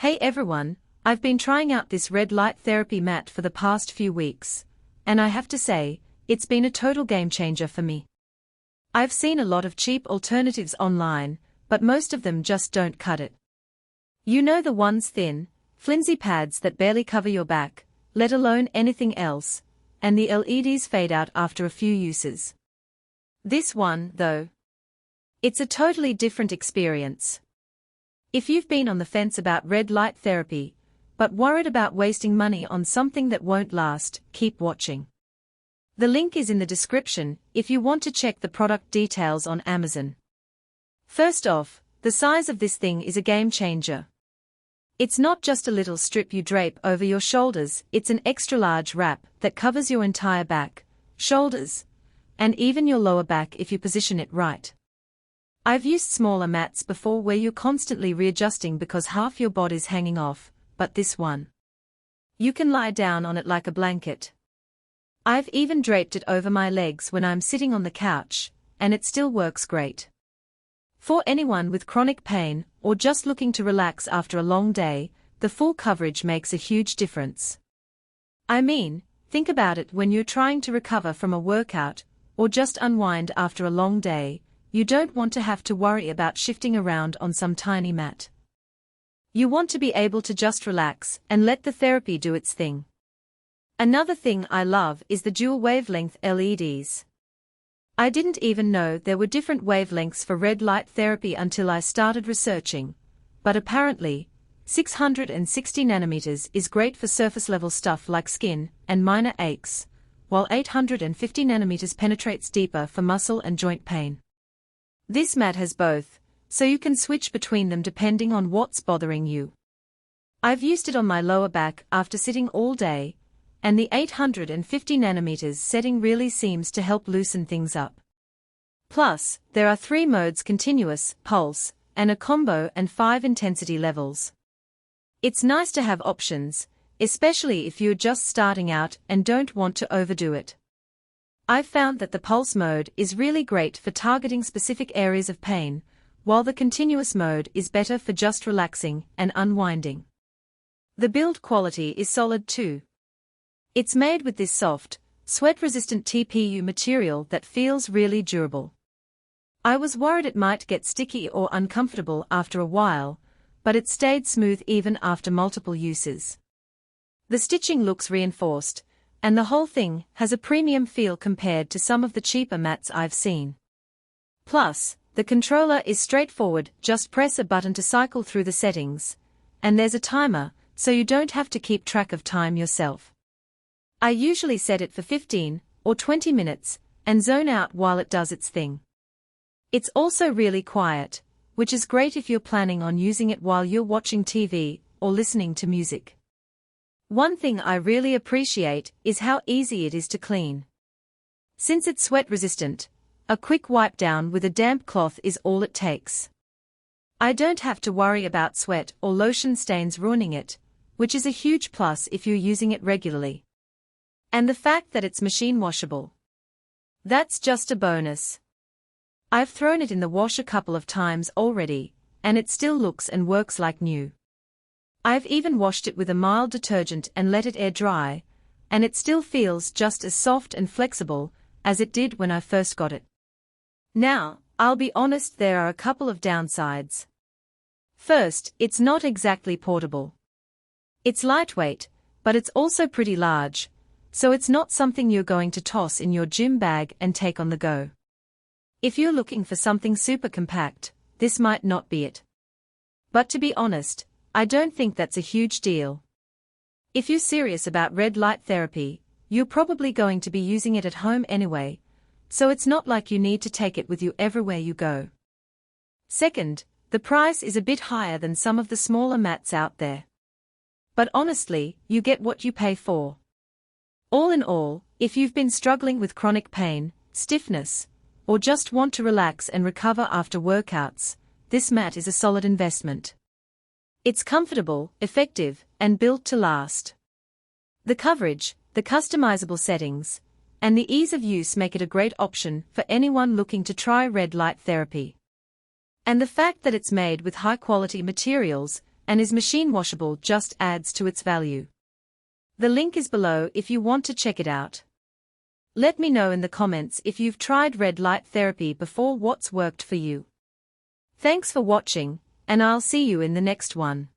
Hey everyone, I've been trying out this red light therapy mat for the past few weeks, and I have to say, it's been a total game changer for me. I've seen a lot of cheap alternatives online, but most of them just don't cut it. You know, the ones thin, flimsy pads that barely cover your back, let alone anything else, and the LEDs fade out after a few uses. This one, though, it's a totally different experience. If you've been on the fence about red light therapy, but worried about wasting money on something that won't last, keep watching. The link is in the description if you want to check the product details on Amazon. First off, the size of this thing is a game changer. It's not just a little strip you drape over your shoulders, it's an extra large wrap that covers your entire back, shoulders, and even your lower back if you position it right. I've used smaller mats before where you're constantly readjusting because half your body's hanging off, but this one, you can lie down on it like a blanket. I've even draped it over my legs when I'm sitting on the couch, and it still works great. For anyone with chronic pain or just looking to relax after a long day, the full coverage makes a huge difference. I mean, think about it when you're trying to recover from a workout or just unwind after a long day. You don't want to have to worry about shifting around on some tiny mat. You want to be able to just relax and let the therapy do its thing. Another thing I love is the dual-wavelength LEDs. I didn't even know there were different wavelengths for red light therapy until I started researching, but apparently, 660 nanometers is great for surface-level stuff like skin and minor aches, while 850 nanometers penetrates deeper for muscle and joint pain. This mat has both, so you can switch between them depending on what's bothering you. I've used it on my lower back after sitting all day, and the 850 nanometers setting really seems to help loosen things up. Plus, there are 3 modes: continuous, pulse, and a combo, and 5 intensity levels. It's nice to have options, especially if you're just starting out and don't want to overdo it. I've found that the pulse mode is really great for targeting specific areas of pain, while the continuous mode is better for just relaxing and unwinding. The build quality is solid too. It's made with this soft, sweat-resistant TPU material that feels really durable. I was worried it might get sticky or uncomfortable after a while, but it stayed smooth even after multiple uses. The stitching looks reinforced, and the whole thing has a premium feel compared to some of the cheaper mats I've seen. Plus, the controller is straightforward, just press a button to cycle through the settings, and there's a timer, so you don't have to keep track of time yourself. I usually set it for 15 or 20 minutes, and zone out while it does its thing. It's also really quiet, which is great if you're planning on using it while you're watching TV or listening to music. One thing I really appreciate is how easy it is to clean. Since it's sweat-resistant, a quick wipe down with a damp cloth is all it takes. I don't have to worry about sweat or lotion stains ruining it, which is a huge plus if you're using it regularly. And the fact that it's machine washable, that's just a bonus. I've thrown it in the wash a couple of times already, and it still looks and works like new. I've even washed it with a mild detergent and let it air dry, and it still feels just as soft and flexible as it did when I first got it. Now, I'll be honest, there are a couple of downsides. First, it's not exactly portable. It's lightweight, but it's also pretty large, so it's not something you're going to toss in your gym bag and take on the go. If you're looking for something super compact, this might not be it. But to be honest, I don't think that's a huge deal. If you're serious about red light therapy, you're probably going to be using it at home anyway, so it's not like you need to take it with you everywhere you go. Second, the price is a bit higher than some of the smaller mats out there. But honestly, you get what you pay for. All in all, if you've been struggling with chronic pain, stiffness, or just want to relax and recover after workouts, this mat is a solid investment. It's comfortable, effective, and built to last. The coverage, the customizable settings, and the ease of use make it a great option for anyone looking to try red light therapy. And the fact that it's made with high-quality materials and is machine washable just adds to its value. The link is below if you want to check it out. Let me know in the comments if you've tried red light therapy before, what's worked for you. Thanks for watching, and I'll see you in the next one.